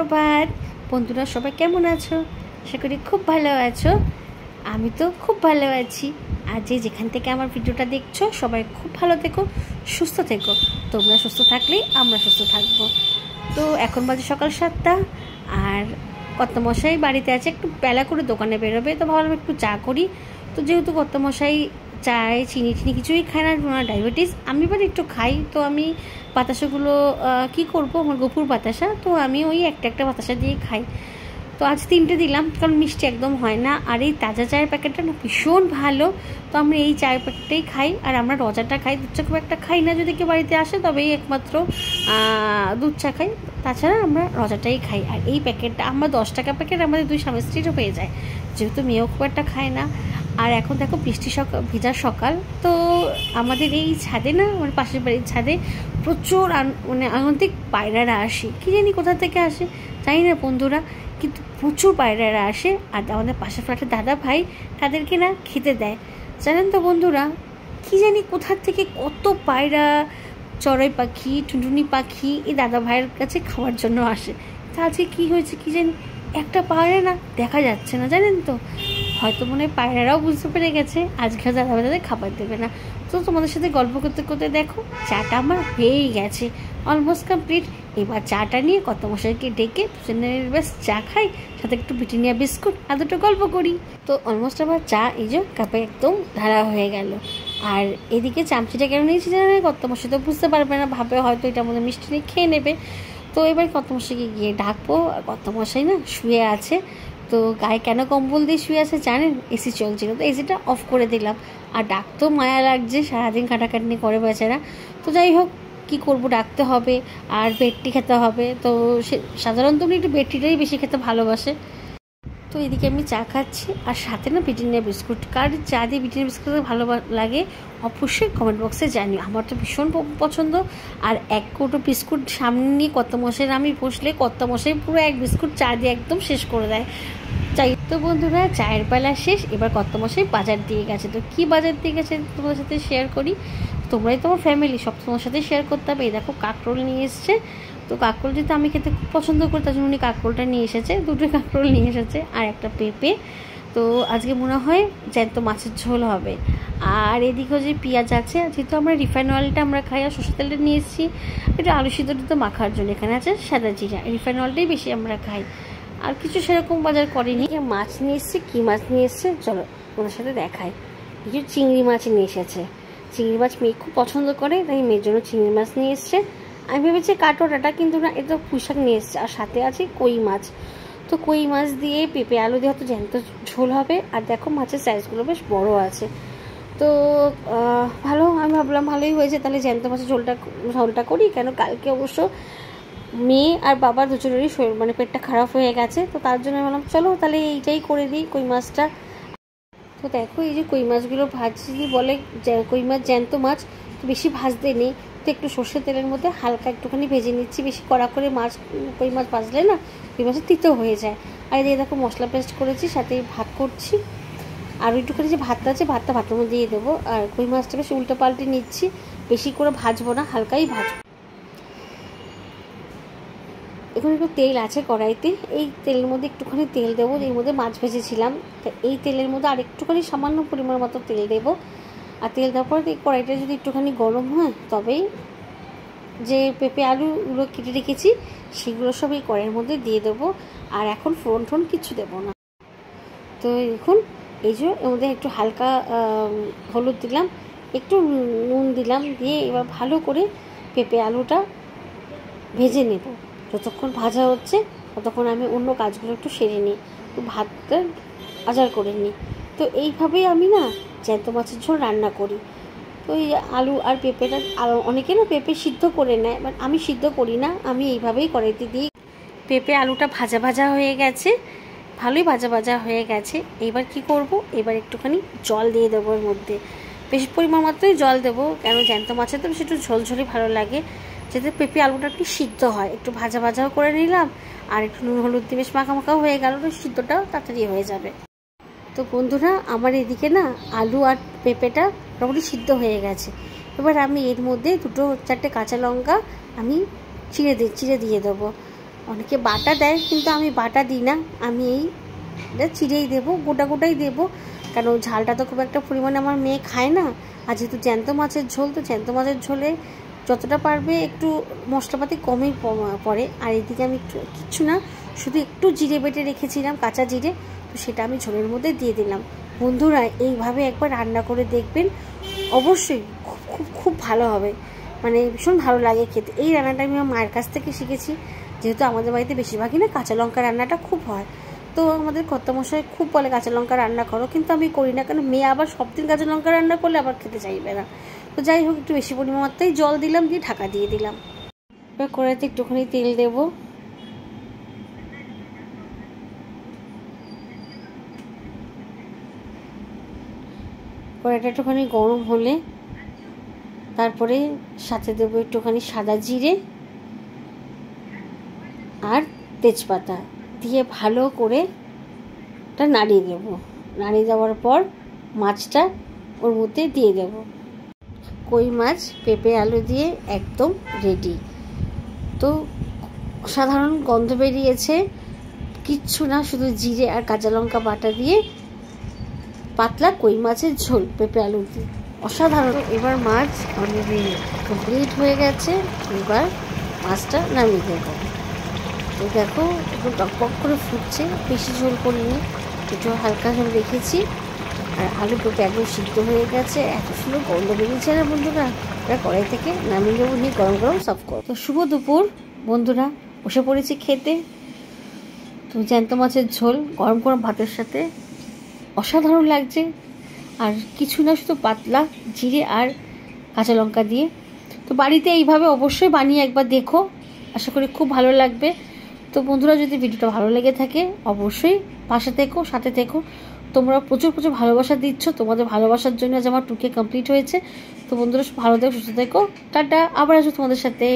সুপ্রভাত বন্ধুরা, সবাই কেমন আছো? আশা করি খুব ভালো আছো। আমি তো খুব ভালো আছি। আর যেখান থেকে আমার ভিডিওটা দেখছো সবাই খুব ভালো থেকো, সুস্থ থেকো। তোমরা সুস্থ থাকলেই আমরা সুস্থ থাকবো। তো এখন বাজে সকাল 7টা, আর কর্তামশাই বাড়িতে আছে, একটু বেলা করে দোকানে বেরোবে, তো ভাবলাম একটু চা করি। তো যেহেতু কর্তামশাই চায় চিনি কিছুই খায় না, ডায়াবেটিস, আমি এবার একটু খাই। তো আমি বাতাসাগুলো কি করব, আমার গপুর বাতাসা, তো আমি ওই একটা বাতাসা দিয়ে খাই। তো আজ 3টে দিলাম, কারণ মিষ্টি একদম হয় না। আর এই তাজা চায়ের প্যাকেটটা না ভীষণ ভালো, তো আমরা এই চায়ের প্যাকেটটাই খাই। আর আমরা রজাটা খাই, দুধ চা খুব একটা খাই না, যদি কেউ বাড়িতে আসে তবেই একমাত্র দুধ চা খাই, তাছাড়া আমরা রজাটাই খাই। আর এই প্যাকেটটা আমরা 10 টাকা প্যাকেট, আমাদের 2 স্বামী স্ত্রীরও হয়ে যায়, যেহেতু মেয়েও খুব একটা খায় না। আর এখন দেখো বৃষ্টি ভেজা সকাল, তো আমাদের এই ছাদে না, আমার পাশের বাড়ির ছাদে প্রচুর আনন্দিক পায়রারা আসে, কি জানি কোথা থেকে আসে জানি না বন্ধুরা, কিন্তু প্রচুর পায়রারা আসে। আর আমাদের পাশের ফ্ল্যাটের দাদা ভাই তাদেরকে না খেতে দেয়, জানেন তো বন্ধুরা, কি জানি কোথার থেকে কত পায়রা, চড়াই পাখি, টুনটুনি পাখি এই দাদা ভাইয়ের কাছে খাওয়ার জন্য আসে। তা আজকে কী হয়েছে কি জানি, একটা পায়রা না দেখা যাচ্ছে না, জানেন তো। হয়তো মনে হয় পায়রারাও বুঝতে পেরে গেছে আজকে দাদা ভাই তাদের খাবার দেবে না। তো তোমাদের সাথে গল্প করতে করতে দেখো চাটা আমার হয়েই গেছে, অলমোস্ট কমপ্লিট। এবার চাটা নিয়ে কর্তামশাইকে ডেকে দুজনের বেশ চা খাই, সাথে একটু ব্রিটানিয়া বিস্কুট আর দুটো গল্প করি। তো অলমোস্ট আবার চা এই যে কাপে একদম ঢালা হয়ে গেল। আর এদিকে চামচিটা কেন নিয়েছি জানে, কর্তামশাই তো বুঝতে পারবে না, ভাবে হয়তো এটা আমাদের মিষ্টি নিয়ে খেয়ে নেবে। তো এবার কর্তামশাইকে গিয়ে ডাকবো, আর কর্তামশাই না শুয়ে আছে। তো গায়ে কেন কম্বল দিয়ে শুয়ে আছে জানেন, এসি চলছিল, তো এসিটা অফ করে দিলাম। আর ডাকতেও মায়া লাগছে, সারাদিন কাটাকাটি করে বেচারা। তো যাই হোক, কী করবো, ডাকতে হবে। আর বেডটি খেতে হবে, তো সে সাধারণত উনি একটু বেডটিটাই বেশি খেতে ভালোবাসে। তো এদিকে আমি চা খাচ্ছি, আর সাথে না ব্রিটানিয়া বিস্কুট। কার চা দিয়ে ব্রিটানিয়া বিস্কুট ভালো লাগে অবশ্যই কমেন্ট বক্সে জানি, আমার তো ভীষণ পছন্দ। আর 1 কৌটো বিস্কুট সামনে নিয়ে কর্তামশাইয়ের আমি বসলে কর্তামশাই পুরো 1 বিস্কুট চা দিয়ে একদম শেষ করে দেয়। চাই তো বন্ধুরা, চায়ের বেলা শেষ, এবার কর্তামশাই বাজার দিয়ে গেছে। তো কী বাজার দিয়ে গেছে তোমাদের সাথে শেয়ার করি, তোমরাই তোমার ফ্যামিলি, সব তোমার সাথে শেয়ার করতে হবে। এই দেখো কাঁকরোল নিয়ে এসছে, তো কাঁকরোল যেহেতু আমি খেতে খুব পছন্দ করি, তার জন্য উনি কাঁকরোলটা নিয়ে এসেছে, 2টো কাঁকরোল নিয়ে এসেছে, আর একটা পেঁপে। তো আজকে মনে হয় জ্যান্ত মাছের ঝোল হবে। আর এদিকেও যে পেঁয়াজ আছে, যেহেতু আমরা রিফাইন অয়েলটা আমরা খাই, আর সরষের তেলটা নিয়ে এসেছি এটা আলু সিদ্ধটা মাখার জন্য। এখানে আছে সাদা জিরা, রিফাইন অয়েলটাই বেশি আমরা খাই, আর কিছু সেরকম বাজার করিনি। মাছ নিয়ে এসছে, কী মাছ নিয়ে এসছে চলো ওনার সাথে দেখাই। কিছু চিংড়ি মাছ নিয়ে এসেছে, চিংড়ি মাছ মেয়ে খুব পছন্দ করে, তাই মেয়ের জন্য চিংড়ি মাছ নিয়ে এসছে। আমি ভেবেছি কাটোটাটা, কিন্তু না, এটা পুঁইশাক নিয়ে এসছে, আর সাথে আছে কই মাছ। তো কই মাছ দিয়ে পেঁপে আলু দিয়ে হয়তো জ্যান্ত ঝোল হবে। আর দেখো মাছের সাইজগুলো বেশ বড় আছে, তো ভালো, আমি ভাবলাম ভালোই হয়েছে, তাহলে জ্যান্ত মাছের ঝোলটা করি। কেন কালকে অবশ্য মেয়ে আর বাবার দুজনেরই পেটটা খারাপ হয়ে গেছে, তো তার জন্য ভাবলাম চলো তাহলে এইটাই করে দিই, কই মাছটা। তো দেখো এই যে কই মাছগুলো ভাজি বলে, কই মাছ জ্যান্ত মাছ, তো বেশি ভাজতে নেই, তো একটু সর্ষের তেলের মধ্যে হালকা একটুখানি ভেজে নিচ্ছি। বেশি কড়া করে কই মাছ ভাজলে না কই মাছের তিতো হয়ে যায়। আর এই দেখো মশলা পেস্ট করেছি, সাথে ভাত করছি, আর একটুখানি যে ভাতটা আছে ভাতের মধ্যে দিয়ে দেবো। আর কই মাছটা বেশ উল্টো পাল্টে নিচ্ছি, বেশি করে ভাজবো না, হালকাই ভাজবো। এখন একটু তেল আছে কড়াইতে, এই তেলের মধ্যে একটুখানি তেল দেবো, এর মধ্যে মাছ ভেজেছিলাম, তো এই তেলের মধ্যে আর একটুখানি সামান্য পরিমাণ মতো তেল দেবো। আর তেল দেওয়ার পর এই কড়াইটা যদি একটুখানি গরম হয়, তবেই যে পেঁপে আলুগুলো কেটে রেখেছি সেগুলো সব এই কড়াইয়ের মধ্যে দিয়ে দেবো। আর এখন ফোড়ন কিছু দেবো না। তো এখন এই যে এর মধ্যে একটু হালকা হলুদ দিলাম, একটু নুন দিলাম, দিয়ে এবার ভালো করে পেঁপে আলুটা ভেজে নেব। যতক্ষণ ভাজা হচ্ছে ততক্ষণ আমি অন্য কাজগুলো একটু সেরে নিই, ভাতটা আজার করে নিই। তো এইভাবেই আমি না জ্যান্ত মাছের ঝোল রান্না করি। তো এই আলু আর পেঁপেটা, অনেকে না পেঁপে সিদ্ধ করে নেয়, বাট আমি সিদ্ধ করি না, আমি এইভাবেই কড়াইতে দিই। পেঁপে আলুটা ভাজা হয়ে গেছে, ভালোই ভাজা হয়ে গেছে। এবার কি করব, এবার একটুখানি জল দিয়ে দেবো এর মধ্যে, বেশি পরিমাণ মাত্রই জল দেবো, কেন জ্যান্ত মাছের তো বেশি একটু ঝোলঝোলই ভালো লাগে, যাতে পেঁপে আলুটা একটু সিদ্ধ হয়। একটু ভাজাও করে নিলাম, আর একটু নুন হলুদ দিয়ে বেশ মাখাও হয়ে গেল, তো সিদ্ধটাও তাড়াতাড়ি হয়ে যাবে। তো বন্ধুরা, আমার এদিকে না আলু আর পেঁপেটা মোটামুটি সিদ্ধ হয়ে গেছে। এবার আমি এর মধ্যে 2-4টে কাঁচা লঙ্কা আমি চিড়ে দিয়ে দেবো। অনেকে বাটা দেয়, কিন্তু আমি বাটা দিই না, আমি এটা চিড়েই দেবো, গোটা গোটাই দেবো, কারণ ঝালটা তো খুব একটা পরিমাণে আমার মেয়ে খায় না। আর যেহেতু জ্যান্ত মাছের ঝোল, তো জ্যান্ত মাছের ঝোলে যতটা পারবে একটু মশলাপাতি কমই পড়ে। আর এদিকে আমি কিচ্ছু না, শুধু একটু জিরে বেটে রেখেছিলাম, কাঁচা জিরে, তো সেটা আমি ঝোলের মধ্যে দিয়ে দিলাম। বন্ধুরা এইভাবে একবার রান্না করে দেখবেন, অবশ্যই খুব খুব খুব ভালো হবে, মানে ভীষণ ভালো লাগে খেতে। এই রান্নাটা আমি আমার মায়ের কাছ থেকে শিখেছি, যেহেতু আমাদের বাড়িতে বেশিরভাগই না কাঁচা লঙ্কা রান্নাটা খুব হয়। তো আমাদের কর্তামশাই খুব বলে কাঁচা লঙ্কা রান্না করো, কিন্তু আমি করি না, কারণ মেয়ে আবার সব দিন কাঁচা লঙ্কা রান্না করলে আবার খেতে চাইবে না। তো যাই হোক, একটু বেশি পরিমাণ মাত্রায় জল দিলাম, দিয়ে ঢাকা দিয়ে দিলাম। এবার কড়াইতে একটুখানি তেল দেব, কড়াইটা একটুখানি গরম হলে তারপরে সাথে দেবো একটুখানি সাদা জিরে আর তেজপাতা দিয়ে ভালো করে ওটা নাড়িয়ে দেবো। নাড়িয়ে দেওয়ার পর মাছটা ওর মধ্যে দিয়ে দেব। কই মাছ পেঁপে আলু দিয়ে একদম রেডি। তো সাধারণ গন্ধ বেরিয়েছে, কিচ্ছু না, শুধু জিরে আর কাঁচা লঙ্কা বাটা দিয়ে পাতলা কই মাছের ঝোল পেঁপে আলু দিয়ে, অসাধারণ। এবার মাছ অলরেডি কমপ্লিট হয়ে গেছে, এবার মাছটা নামিয়ে দেবো। তো দেখো একটু টকটক করে ফুটছে, বেশি ঝোল করিনি, একটু হালকা ঝোল রেখেছি। আর আলু পেঁপে একদম সিদ্ধ হয়ে গেছে, এত সুন্দর গন্ধ বেরিয়েছে না বন্ধুরা। এবার কড়াই থেকে নামিয়ে দেবো, নিয়ে গরম গরম সার্ভ করো। তো শুভ দুপুর বন্ধুরা, বসে পড়েছি খেতে। তো জ্যান্ত মাছের ঝোল গরম গরম ভাতের সাথে অসাধারণ লাগছে। আর কিছু না, শুধু পাতলা জিরে আর কাঁচা লঙ্কা দিয়ে। তো বাড়িতে এইভাবে অবশ্যই বানিয়ে একবার দেখো, আশা করি খুব ভালো লাগবে। তো বন্ধুরা, যদি ভিডিওটা ভালো লেগে থাকে অবশ্যই পাশে থেকো, সাথে থেকো। তোমরা প্রচুর প্রচুর ভালোবাসা দিচ্ছ, তোমাদের ভালোবাসার জন্য আজ আমার 2K কমপ্লিট হয়েছে। তো বন্ধুরা ভালো থেকো, সুস্থ থেকো, টাটা, আবার আসবো তোমাদের সাথে।